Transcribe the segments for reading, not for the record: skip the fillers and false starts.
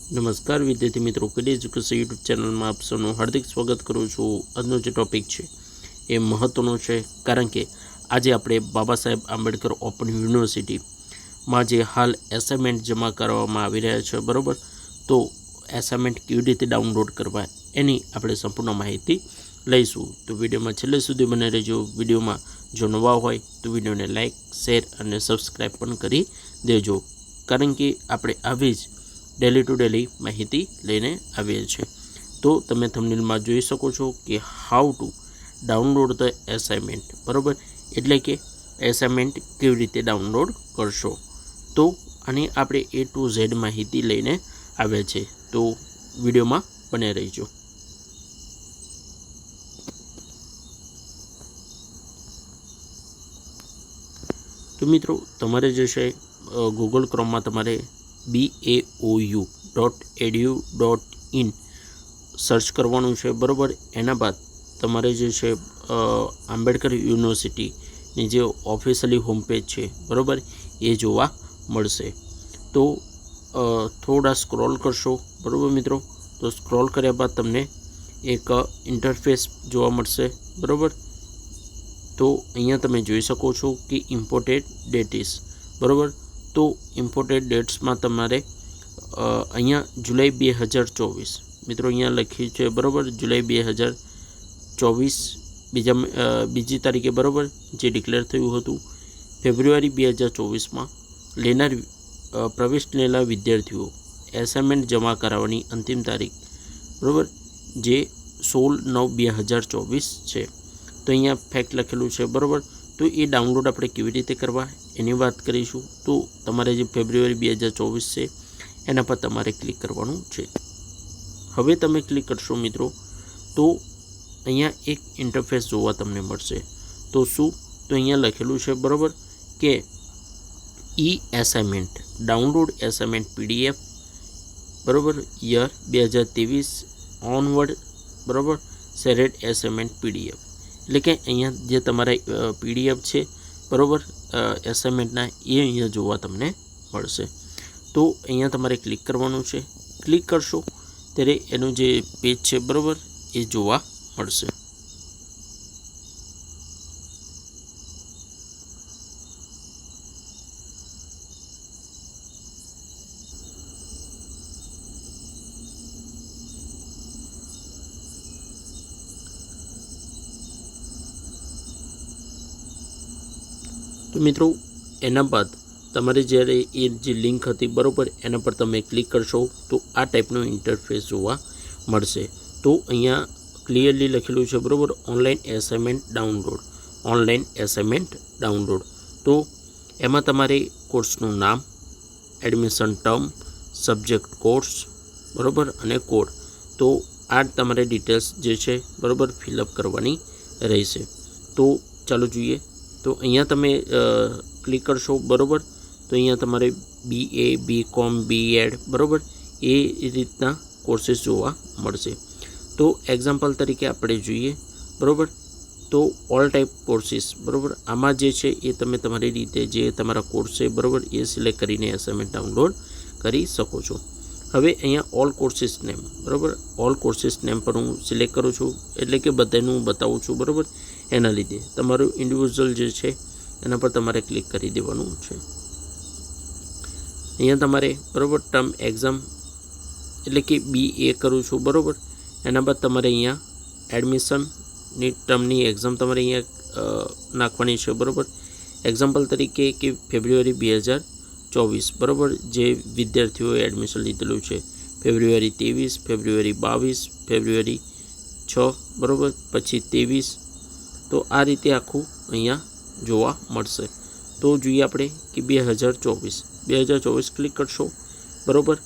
નમસ્કાર વિદ્યાર્થી મિત્રો, કેડી એજ્યુકેશન યુટ્યુબ ચેનલમાં આપ સૌનું હાર્દિક સ્વાગત કરું છું। આજનો જે ટોપિક છે એ મહત્ત્વનો છે, કારણ કે આજે આપણે બાબા સાહેબ આંબેડકર ઓપન યુનિવર્સિટીમાં જે હાલ એસાઇનમેન્ટ જમા કરવામાં આવી રહ્યા છે, બરાબર। તો એસાઇનમેન્ટ કેવી રીતે ડાઉનલોડ કરવા એની આપણે સંપૂર્ણ માહિતી લઈશું। તો વિડીયોમાં છેલ્લે સુધી બને રહેજો। વિડીયોમાં જો નવા હોય તો વિડીયોને લાઇક, શેર અને સબસ્ક્રાઈબ પણ કરી દેજો, કારણ કે આપણે આવી જ ડેલી ટુ ડેલી માહિતી લઈને આવીએ છીએ। તો તમે થંબનેલમાં જોઈ શકો છો કે how to download the assignment, બરાબર, એટલે કે એસાઇનમેન્ટ કેવી રીતે ડાઉનલોડ કરશો। તો આની આપણે A to Z માહિતી લઈને આવ્યા છે, તો વિડીયોમાં બને રહીજો। તો મિત્રો, તમારે જે છે ગૂગલ ક્રોમમાં તમારે BAOU.edu.in સર્ચ કરવાનું છે, બરાબર। એના બાદ તમારે જે છે આંબેડકર યુનિવર્સિટીની જે ઓફિશિયલી હોમ પેજ છે, બરાબર, એ જોવા મળશે। તો થોડા સ્ક્રોલ કરશો, બરાબર મિત્રો। તો સ્ક્રોલ કર્યા બાદ તમને એક ઇન્ટરફેસ જોવા મળશે, બરાબર। તો અહીંયા તમે જોઈ શકો છો કે ઇમ્પોર્ટેડ ડેટ્સ, બરાબર। તો ઇમ્પોર્ટેડ ડેટ્સમાં તમારે અહીંયા જુલાઈ 2024 મિત્રો અહીંયા લખ્યું છે, બરાબર, જુલાઈ 2024 બીજી તારીખે, બરાબર, જે ડિક્લેર થયું હતું। ફેબ્રુઆરી 2024માં લેનાર પ્રવેશ લેનાર વિદ્યાર્થીઓ એસાઇનમેન્ટ જમા કરાવવાની અંતિમ તારીખ, બરાબર, જે 16/9/2024 છે। તો અહીંયા ફેક્ટ લખેલું છે, બરાબર। તો એ ડાઉનલોડ આપણે કેવી રીતે કરવા એની વાત કરીશું। તો તમારે જે ફેબ્રુઆરી 2024 છે એના પર તમારે ક્લિક કરવાનું છે। હવે તમે ક્લિક કરશો મિત્રો, તો અહીંયા એક ઇન્ટરફેસ જોવા તમને મળશે। તો શું? તો અહીંયા લખેલું છે, બરાબર, કે એસાઇનમેન્ટ ડાઉનલોડ એસાઇનમેન્ટ PDF, બરાબર, યર 2023 ઓનવર્ડ, બરાબર, સેરેટ એસાઇનમેન્ટ PDF, એટલે કે અહીંયા જે તમારા PDF છે, બરાબર, એસાઇનમેન્ટના એ અહીંયા જોવા તમને મળશે। તો અહીંયા તમારે ક્લિક કરવાનું છે। ક્લિક કરશો ત્યારે એનું જે પેજ છે, બરાબર, એ જોવા મળશે। તો મિત્રો, એના બાદ તમારે જ્યારે એ જે લિંક હતી, બરાબર, એના પર તમે ક્લિક કરશો તો આ ટાઈપનું ઇન્ટરફેસ જોવા મળશે। તો અહીંયા ક્લિયરલી લખેલું છે, બરાબર, online assignment download, online assignment download. તો એમાં તમારે કોર્સનું નામ, એડમિશન ટર્મ, સબ્જેક્ટ કોર્સ, બરાબર, અને કોડ, તો આ તમારે ડિટેલ્સ જે છે, બરાબર, ફિલઅપ કરવાની રહેશે। તો ચાલો જોઈએ। તો અહીંયા તમે ક્લિક કરશો, બરાબર, તો અહીંયા તમારે BA, BCom, B.Ed, બરાબર, એ રીતના કોર્सेस જોવા મળશે। તો એક્ઝામ્પલ તરીકે આપણે જોઈએ, બરાબર, તો ઓલ ટાઈપ કોર્सेस, બરાબર, આમાં જે છે એ તમે તમારી રીતે જે તમારા કોર્સ છે, બરાબર, એ સિલેક્ટ કરીને એસાઇનમેન્ટ ડાઉનલોડ કરી શકો છો। હવે અહીંયા ઓલ કોર્सेस નેમ, બરાબર, ઓલ કોર્सेस નેમ પર હું સિલેક્ટ કરું છું, એટલે કે બધાનું બતાવું છું, બરાબર, એના લીધે તમારું ઇન્ડિવિજ્યુઅલ જે છે એના પર તમારે ક્લિક કરી દેવાનું છે। અહીંયા તમારે, બરાબર, ટર્મ એક્ઝામ એટલે કે BA કરું છું, બરાબર, એના બાદ તમારે અહીંયા એડમિશનની ટર્મની એક્ઝામ તમારે અહીંયા નાખવાની છે, બરાબર। એક્ઝામ્પલ તરીકે કે ફેબ્રુઆરી 2024, બરાબર, જે વિદ્યાર્થીઓએ એડમિશન લીધેલું છે ફેબ્રુઆરી 23, ફેબ્રુઆરી 22, ફેબ્રુઆરી 6, બરાબર, પછી 23, તો આ રીતે આખું અહીંયા જોવા મળશે। તો જોઈએ આપણે કે 2024 ક્લિક કરશો, બરાબર,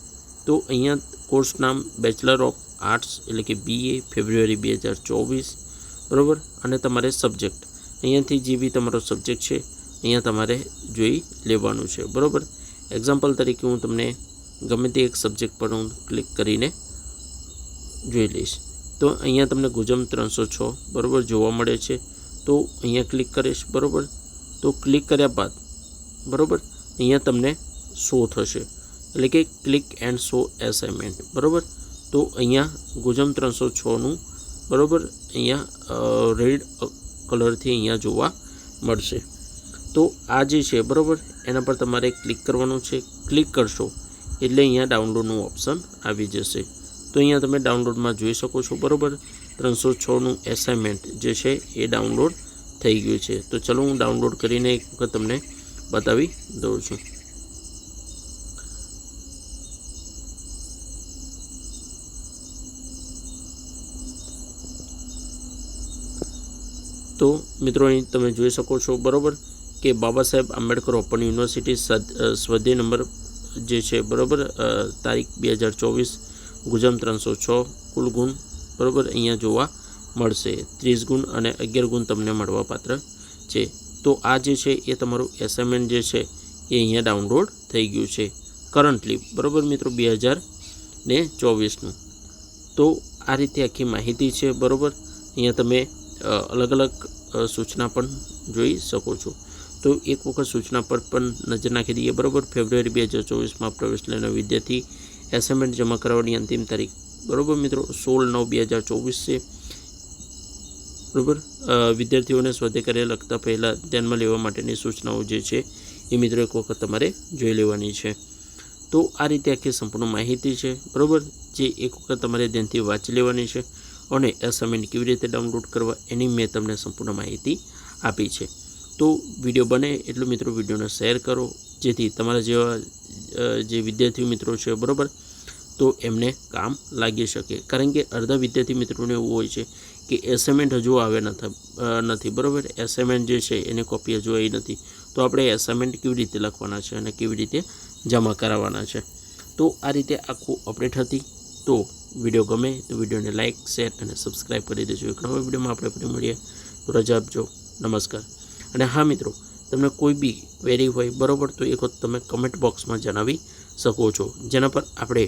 તો અહીંયા કોર્સ નામ બેચલર ઓફ આર્ટ્સ એટલે કે BA, ફેબ્રુઆરી 2024, બરાબર, અને તમારે સબ્જેક્ટ અહીંયાથી જે બી તમારો સબ્જેક્ટ છે અહીંયા તમારે જોઈ લેવાનું છે, બરાબર। એક્ઝામ્પલ તરીકે હું તમને ગમે તે એક સબ્જેક્ટ પર હું ક્લિક કરીને જોઈ લઈશ। તો અહીંયા તમને ગુજમ 306, બરાબર, જોવા મળે છે। તો અહીંયા ક્લિક કરીશ, બરાબર। તો ક્લિક કર્યા બાદ, બરાબર, અહીંયા તમને શો થશે। એટલે કે ક્લિક એન્ડ શો એસાઇનમેન્ટ, બરાબર. તો અહીંયા ગુજમ 306નું બરાબર અહીંયા રેડ કલરથી અહીંયા જોવા મળશે. તો આ જે છે બરાબર એના પર તમારે ક્લિક કરવાનું છે. ક્લિક કરશો એટલે અહીંયા ડાઉનલોડનું ઓપ્શન આવી જશે. તો અહીંયા તમે ડાઉનલોડમાં જોઈ શકો છો બરાબર 306નું એસાઇનમેન્ટ જે છે એ ડાઉનલોડ થઈ ગયું છે. તો ચલો હું ડાઉનલોડ કરીને એક વખત તમને બતાવી દઉં છું. તો મિત્રો અહીં તમે જોઈ શકો છો બરાબર કે બાબા સાહેબ આંબેડકર ઓપન યુનિવર્સિટી સ્વાધ્યાય નંબર જે છે બરાબર તારીખ 2024 ગુજમ 306 કુલ ગુણ બરાબર અહીંયા જોવા મળશે. 30 ગુણ અને 11 ગુણ તમને મળવા પાત્ર છે. તો આ જે છે એ તમારું એસાઇનમેન્ટ જે છે એ અહીંયા ડાઉનલોડ થઈ ગયું છે કરન્ટલી બરાબર મિત્રો 2024નું. તો આ રીતે આખી માહિતી છે બરાબર. અહીંયા તમે અલગ અલગ સૂચના પણ જોઈ શકો છો. તો એક વખત સૂચના પર પણ નજર નાખી દઈએ બરાબર. ફેબ્રુઆરી 2024માં પ્રવેશ લેનાર વિદ્યાર્થી એસાઇનમેન્ટ જમા કરાવવાની અંતિમ તારીખ બરાબર મિત્રો 16/9/2024 છે બરાબર. વિદ્યાર્થીઓને સ્વાધ્યાય કાર્ય લખતા પહેલાં ધ્યાનમાં લેવા માટેની સૂચનાઓ જે છે એ મિત્રો એક વખત તમારે જોઈ લેવાની છે. તો આ રીતે આખી સંપૂર્ણ માહિતી છે બરાબર જે એક વખત તમારે ધ્યાનથી વાંચી લેવાની છે. અને એસાઇનમેન્ટ કેવી રીતે ડાઉનલોડ કરવા એની મેં તમને સંપૂર્ણ માહિતી આપી છે. તો વિડીયો બને એટલું મિત્રો વિડીયોને શેર કરો જેથી તમારા જેવા જે વિદ્યાર્થી મિત્રો છે બરાબર તો એમને કામ લાગી શકે. કારણ કે અડધા વિદ્યાર્થી મિત્રોને એવું હોય છે કે એસાઇનમેન્ટ હજુ આવે નથી બરાબર. એસાઇનમેન્ટ જે છે એની કોપી હજુ આવી નથી. તો આપણે એસાઇનમેન્ટ કેવી રીતે લખવાના છે અને કેવી રીતે જમા કરાવવાના છે. તો આ રીતે આખું અપડેટ હતી. તો વિડીયો ગમે તો વિડીયોને લાઇક શેર અને સબસ્ક્રાઈબ કરી દેજો. એક નવા વિડીયોમાં આપણે ફરી મળીએ. તો રજા આપજો. નમસ્કાર. અને હા મિત્રો તમને કોઈ બી ક્વેરી હોય બરાબર તો એક વખત તમે કમેન્ટ બોક્સમાં જણાવી શકો છો જેના પર આપણે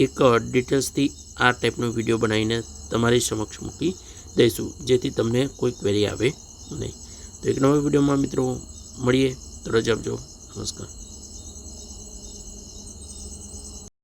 એક ડિટેલ્સથી આ ટાઈપનો વિડીયો બનાવીને તમારી સમક્ષ મૂકી દઈશું જેથી તમને કોઈ ક્વેરી આવે નહીં. તો એક નવા વિડીયોમાં મિત્રો મળીએ. તો રજા આપજો. નમસ્કાર.